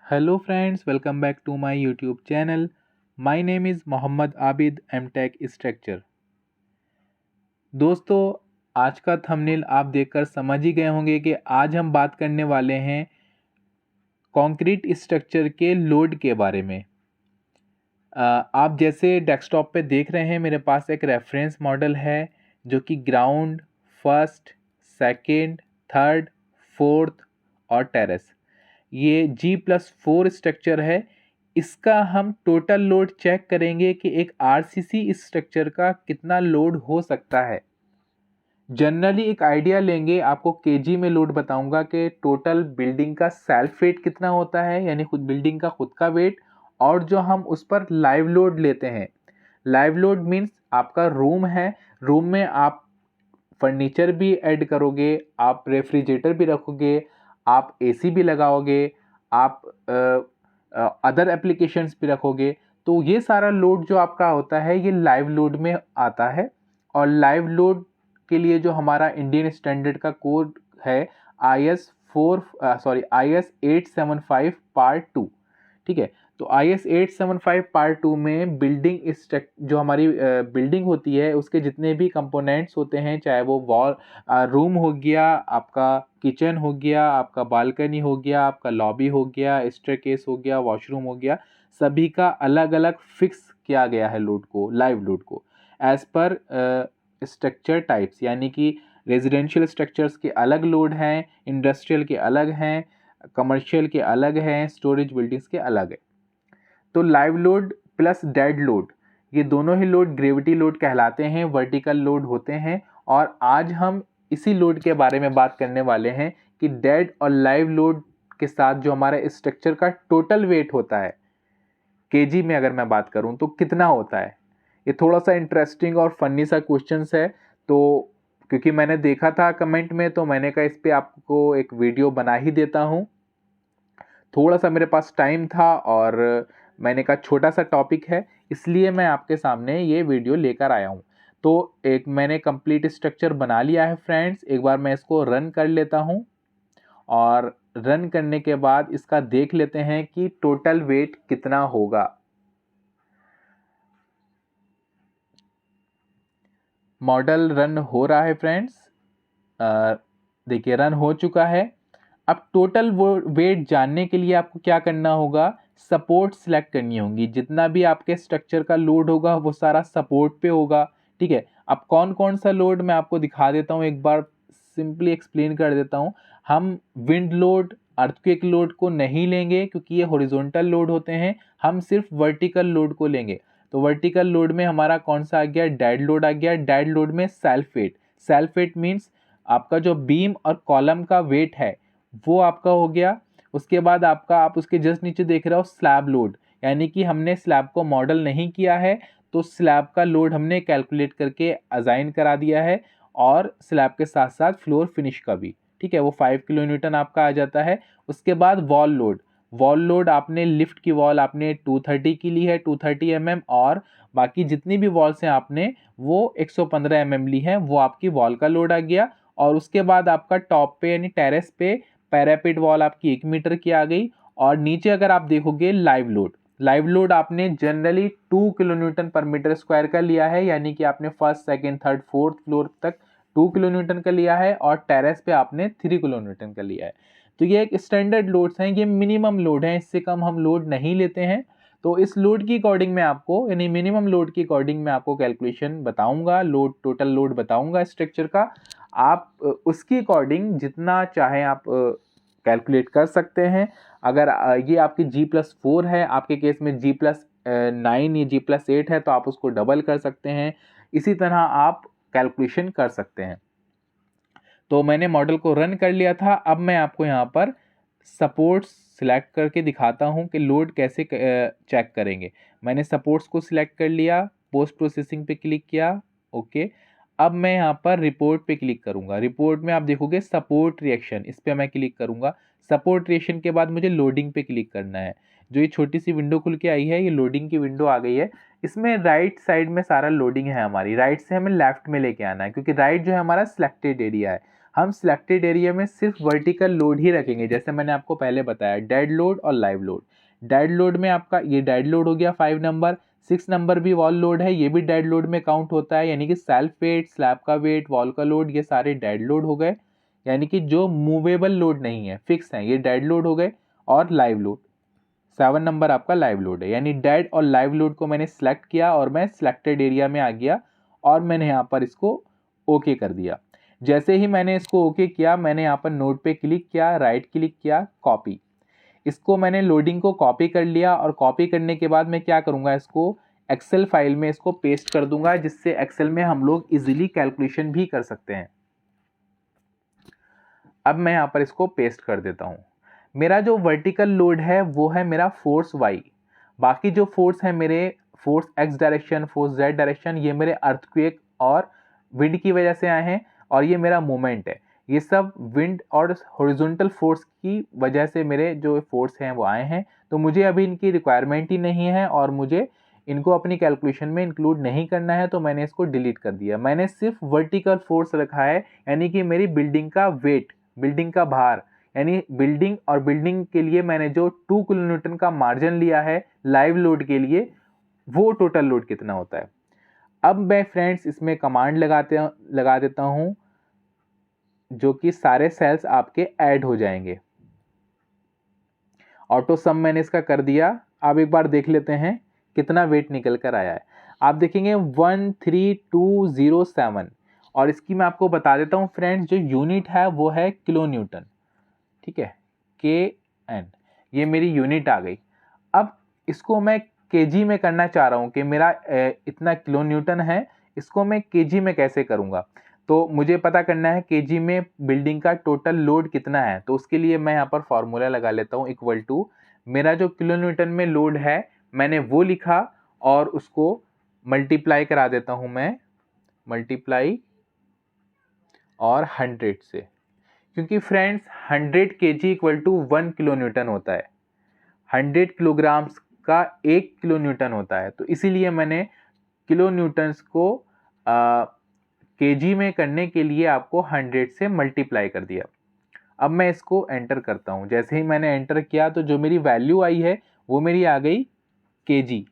Hello friends, welcome back to my YouTube channel. My name is Mohammad Abid MTech Structure. दोस्तों, आज का thumbnail आप देखकर समझ ही गए होंगे कि आज हम बात करने वाले हैं कंक्रीट स्ट्रक्चर के लोड के बारे में। आप जैसे डेस्कटॉप पे देख रहे हैं, मेरे पास एक रेफरेंस मॉडल है जो कि ground, first, second, third, fourth और टेरेस, ये G+4 स्ट्रक्चर है। इसका हम टोटल लोड चेक करेंगे कि एक आरसीसी स्ट्रक्चर का कितना लोड हो सकता है। जनरली एक आइडिया लेंगे, आपको केजी में लोड बताऊंगा कि टोटल बिल्डिंग का सेल्फ वेट कितना होता है, यानी खुद बिल्डिंग का खुद का वेट, और जो हम उस पर लाइव लोड लेते हैं। लाइव लोड मीन्स आपका रूम है, रूम में आप फर्नीचर भी ऐड करोगे, आप रेफ्रिजरेटर भी रखोगे, आप एसी भी लगाओगे, आप अदर एप्लीकेशंस भी रखोगे, तो ये सारा लोड जो आपका होता है ये लाइव लोड में आता है। और लाइव लोड के लिए जो हमारा इंडियन स्टैंडर्ड का कोड है IS 875 पार्ट 2, ठीक है। तो IS 875 पार्ट 2 में बिल्डिंग जो हमारी बिल्डिंग होती है उसके जितने भी कंपोनेंट्स होते हैं, चाहे वो रूम हो गया, आपका किचन हो गया, आपका बालकनी हो गया, आपका लॉबी हो गया, स्टेयरकेस हो गया, वॉशरूम हो गया, सभी का अलग अलग फिक्स किया गया है लोड को, लाइव लोड को एज पर स्ट्रक्चर टाइप्स, यानी कि रेजिडेंशियल स्ट्रक्चर्स के अलग लोड हैं, इंडस्ट्रियल के अलग हैं, कमर्शियल के अलग हैं, स्टोरेज बिल्डिंग्स के अलग है। तो live load plus dead load, ये दोनों ही लोड ग्रेविटी लोड कहलाते हैं, वर्टिकल लोड होते हैं। और आज हम इसी लोड के बारे में बात करने वाले हैं कि डेड और लाइव लोड के साथ जो हमारा स्ट्रक्चर का टोटल वेट होता है केजी में, अगर मैं बात करूं तो कितना होता है। ये थोड़ा सा इंटरेस्टिंग और फनी सा क्वेश्चंस है, तो क्योंकि मैंने देखा था कमेंट में, तो मैंने कहा इस पे आपको एक वीडियो बना ही देता हूँ। थोड़ा सा मेरे पास टाइम था और मैंने कहा छोटा सा टॉपिक है, इसलिए मैं आपके सामने ये वीडियो लेकर आया हूँ। तो एक मैंने कंप्लीट स्ट्रक्चर बना लिया है फ्रेंड्स, एक बार मैं इसको रन कर लेता हूँ और रन करने के बाद इसका देख लेते हैं कि टोटल वेट कितना होगा। मॉडल रन हो रहा है फ्रेंड्स, देखिए रन हो चुका है। अब टोटल वेट जानने के लिए आपको क्या करना होगा, सपोर्ट सिलेक्ट करनी होगी। जितना भी आपके स्ट्रक्चर का लोड होगा वो सारा सपोर्ट पे होगा, ठीक है। अब कौन कौन सा लोड मैं आपको दिखा देता हूँ, एक बार सिंपली एक्सप्लेन कर देता हूँ। हम विंड लोड, अर्थक्वेक लोड को नहीं लेंगे क्योंकि ये हॉरिजॉन्टल लोड होते हैं, हम सिर्फ वर्टिकल लोड को लेंगे। तो वर्टिकल लोड में हमारा कौन सा आ गया, डेड लोड आ गया। डेड लोड में self weight, self weight means आपका जो बीम और कॉलम का वेट है वो आपका हो गया। उसके बाद आपका, आप उसके जस्ट नीचे देख रहे हो स्लैब लोड, यानी कि हमने स्लैब को मॉडल नहीं किया है तो स्लैब का लोड हमने कैलकुलेट करके असाइन करा दिया है, और स्लैब के साथ साथ फ्लोर फिनिश का भी, ठीक है, वो 5 किलो न्यूटन आपका आ जाता है। उसके बाद वॉल लोड, वॉल लोड आपने लिफ्ट की वॉल आपने 230 की ली है, 230 mm, और बाकी जितनी भी वॉल्स हैं आपने वो 115 mm ली हैं, वो आपकी वॉल का लोड आ गया। और उसके बाद आपका टॉप पे यानी टेरेस पे पैरापेट वॉल आपकी 1 मीटर की आ गई। और नीचे अगर आप देखोगे लाइव लोड, लाइव लोड आपने जनरली 2 किलो न्यूटन पर मीटर स्क्वायर का लिया है, यानी कि आपने first, second, third, fourth floor तक 2 किलो न्यूटन का लिया है, और टेरेस पे आपने 3 किलो न्यूटन का लिया है। तो ये एक स्टैंडर्ड लोड्स हैं, ये मिनिमम लोड है, इससे कम हम लोड नहीं लेते हैं। तो इस लोड की अकॉर्डिंग मैं आपको, यानी मिनिमम लोड की अकॉर्डिंग मैं आपको कैलकुलेशन बताऊंगा, लोड, टोटल लोड बताऊंगा स्ट्रक्चर का। आप उसकी अकॉर्डिंग जितना चाहें आप कैलकुलेट कर सकते हैं। अगर ये आपकी G+4 है, आपके केस में G+9 या G+8 है, तो आप उसको डबल कर सकते हैं। इसी तरह आप कैलकुलेशन कर सकते हैं। तो मैंने मॉडल को रन कर लिया था, अब मैं आपको यहाँ पर सपोर्ट्स सिलेक्ट करके दिखाता हूँ कि लोड कैसे चेक करेंगे। मैंने सपोर्ट्स को सिलेक्ट कर लिया, पोस्ट प्रोसेसिंग पे क्लिक किया, ओके। अब मैं यहाँ पर रिपोर्ट पे क्लिक करूँगा। रिपोर्ट में आप देखोगे सपोर्ट रिएक्शन, इस पर मैं क्लिक करूँगा। सपोर्ट रिएक्शन के बाद मुझे लोडिंग पे क्लिक करना है। जो ये छोटी सी विंडो खुल के आई है, ये लोडिंग की विंडो आ गई है। इसमें राइट साइड में सारा लोडिंग है हमारी, राइट से हमें लेफ्ट में लेके आना है, क्योंकि राइट जो है हमारा सिलेक्टेड एरिया है। हम सिलेक्टेड एरिया में सिर्फ वर्टिकल लोड ही रखेंगे, जैसे मैंने आपको पहले बताया डेड लोड और लाइव लोड। डेड लोड में आपका ये डेड लोड हो गया 5 नंबर, 6 नंबर भी वॉल लोड है, ये भी डेड लोड में काउंट होता है, यानी कि सेल्फ वेट, स्लैब का वेट, वॉल का लोड, ये सारे डेड लोड हो गए, यानी कि जो मूवेबल लोड नहीं है, फिक्स है, ये डेड लोड हो गए। और लाइव लोड 7 नंबर आपका लाइव लोड है, यानी डेड और लाइव लोड को मैंने सेलेक्ट किया और मैं सिलेक्टेड एरिया में आ गया और मैंने यहाँ पर इसको ओके कर दिया। जैसे ही मैंने इसको ओके किया, मैंने यहाँ पर नोट पे क्लिक किया, राइट क्लिक किया, कॉपी। इसको मैंने लोडिंग को कॉपी कर लिया और कॉपी करने के बाद मैं क्या करूँगा, इसको एक्सेल फाइल में इसको पेस्ट कर दूंगा, जिससे एक्सेल में हम लोग इजीली कैलकुलेशन भी कर सकते हैं। अब मैं यहाँ पर इसको पेस्ट कर देता हूँ। मेरा जो वर्टिकल लोड है वो है मेरा फोर्स वाई, बाकी जो फोर्स है मेरे force x direction, force Z direction, ये मेरे अर्थक्वेक और विंड की वजह से आए हैं, और ये मेरा मोमेंट है, ये सब विंड और हॉरिजॉन्टल फोर्स की वजह से मेरे जो फोर्स हैं वो आए हैं। तो मुझे अभी इनकी रिक्वायरमेंट ही नहीं है और मुझे इनको अपनी कैलकुलेशन में इंक्लूड नहीं करना है, तो मैंने इसको डिलीट कर दिया। मैंने सिर्फ वर्टिकल फोर्स रखा है, यानी कि मेरी बिल्डिंग का वेट, बिल्डिंग का भार, यानी बिल्डिंग और बिल्डिंग के लिए मैंने जो 2 किलोन्यूटन का मार्जिन लिया है लाइव लोड के लिए, वो टोटल लोड कितना होता है। अब मैं फ्रेंड्स इसमें कमांड लगा देता हूं, जो कि सारे सेल्स आपके ऐड हो जाएंगे। ऑटो सम मैंने इसका कर दिया। अब एक बार देख लेते हैं कितना वेट निकल कर आया है। आप देखेंगे 13207, और इसकी मैं आपको बता देता हूं फ्रेंड्स, जो यूनिट है वो है किलो न्यूटन, ठीक है, KN, ये मेरी यूनिट आ गई। अब इसको मैं केजी में करना चाह रहा हूँ कि मेरा इतना किलो न्यूटन है, इसको मैं केजी में कैसे करूँगा। तो मुझे पता करना है केजी में बिल्डिंग का टोटल लोड कितना है, तो उसके लिए मैं यहाँ पर फॉर्मूला लगा लेता हूँ, इक्वल टू मेरा जो किलो न्यूटन में लोड है मैंने वो लिखा और उसको मल्टीप्लाई करा देता हूँ मैं, मल्टीप्लाई और 100 से, क्योंकि friends 100 KG equal to 1 kilo newton होता है, 100 किलोग्राम्स का 1 किलो न्यूटन होता है, तो इसीलिए मैंने किलो न्यूटन्स को केजी में करने के लिए आपको 100 से मल्टीप्लाई कर दिया। अब मैं इसको एंटर करता हूँ। जैसे ही मैंने एंटर किया तो जो मेरी वैल्यू आई है वो मेरी आ गई केजी,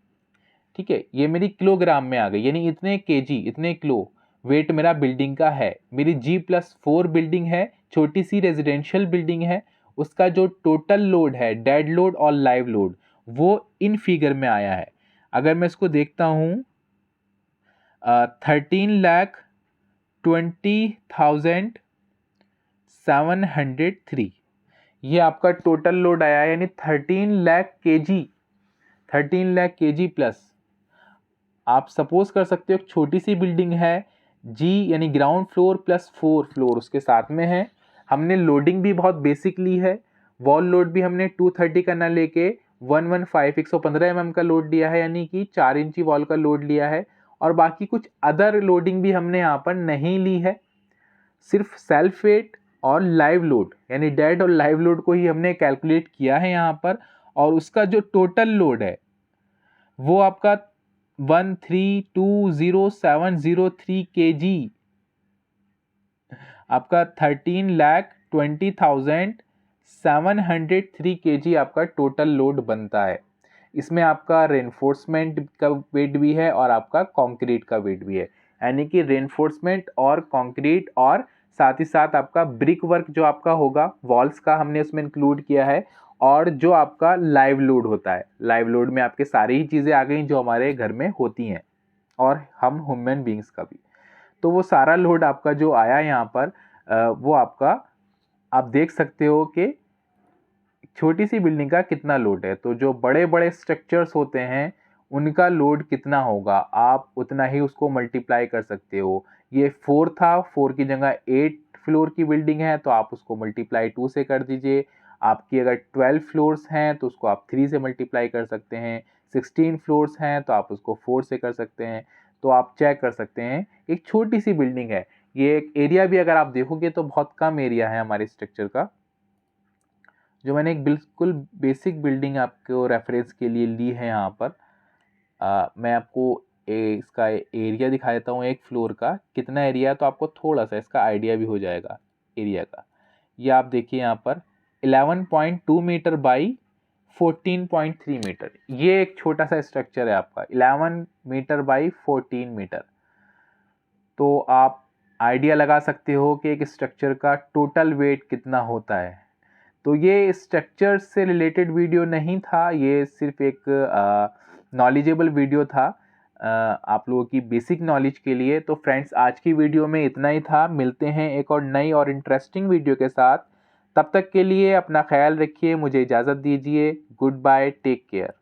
ठीक है, ये मेरी किलोग्राम में आ गई, यानी इतने केजी, इतने किलो वेट मेरा बिल्डिंग का है। मेरी G+4 बिल्डिंग है, छोटी सी रेजिडेंशियल बिल्डिंग है, उसका जो टोटल लोड है, डेड लोड और लाइव लोड, वो इन फिगर में आया है। अगर मैं इसको देखता हूँ 13,20,703, ये आपका टोटल लोड आया है, यानी 13 लाख केजी प्लस। आप सपोज कर सकते हो छोटी सी बिल्डिंग है, जी यानी ग्राउंड फ्लोर प्लस 4 फ्लोर उसके साथ में है, हमने लोडिंग भी बहुत बेसिक ली है, वॉल लोड भी हमने 230 का ना लेके 115 mm का लोड लिया है, यानी कि 4 इंची वॉल का लोड लिया है, और बाकी कुछ अदर लोडिंग भी हमने यहाँ पर नहीं ली है, सिर्फ सेल्फ वेट और लाइव लोड, यानी डेड और लाइव लोड को ही हमने कैलकुलेट किया है यहाँ पर, और उसका जो टोटल लोड है वो आपका 13,20,703 केजी, आपका 13,20,703 केजी आपका टोटल लोड बनता है। इसमें आपका रेनफोर्समेंट का वेट भी है और आपका कंक्रीट का वेट भी है, यानी कि रेनफोर्समेंट और कंक्रीट, और साथ ही साथ आपका ब्रिक वर्क जो आपका होगा वॉल्स का हमने उसमें इंक्लूड किया है, और जो आपका लाइव लोड होता है, लाइव लोड में आपके सारी ही चीज़ें आ गई जो हमारे घर में होती हैं और हम ह्यूमन बींग्स का भी। तो वो सारा लोड आपका जो आया यहाँ पर वो आपका, आप देख सकते हो कि छोटी सी बिल्डिंग का कितना लोड है। तो जो बड़े बड़े स्ट्रक्चर्स होते हैं उनका लोड कितना होगा, आप उतना ही उसको मल्टीप्लाई कर सकते हो। ये 4 था, 4 की जगह 8 फ्लोर की बिल्डिंग है तो आप उसको मल्टीप्लाई 2 से कर दीजिए। आपकी अगर 12 फ्लोर्स हैं तो उसको आप 3 से मल्टीप्लाई कर सकते हैं, 16 फ्लोर्स हैं तो आप उसको 4 से कर सकते हैं। तो आप चेक कर सकते हैं, एक छोटी सी बिल्डिंग है, ये एक एरिया भी अगर आप देखोगे तो बहुत कम एरिया है हमारे स्ट्रक्चर का। जो मैंने एक बिल्कुल बेसिक बिल्डिंग आपको रेफरेंस के लिए ली है यहाँ पर, मैं आपको इसका एरिया दिखा देता हूँ, एक फ्लोर का कितना एरिया है, तो आपको थोड़ा सा इसका आइडिया भी हो जाएगा। एरिया का। ये आप देखिए यहाँ पर 11.2 मीटर बाई 14.3 मीटर, ये एक छोटा सा स्ट्रक्चर है आपका 11 मीटर बाई 14 मीटर। तो आप आइडिया लगा सकते हो कि एक स्ट्रक्चर का टोटल वेट कितना होता है। तो ये स्ट्रक्चर से रिलेटेड वीडियो नहीं था, ये सिर्फ एक नॉलेजेबल वीडियो था आप लोगों की बेसिक नॉलेज के लिए। तो फ्रेंड्स, आज की वीडियो में इतना ही था। मिलते हैं एक और नई और इंटरेस्टिंग वीडियो के साथ। तब तक के लिए अपना ख्याल रखिए, मुझे इजाज़त दीजिए। Goodbye, take care.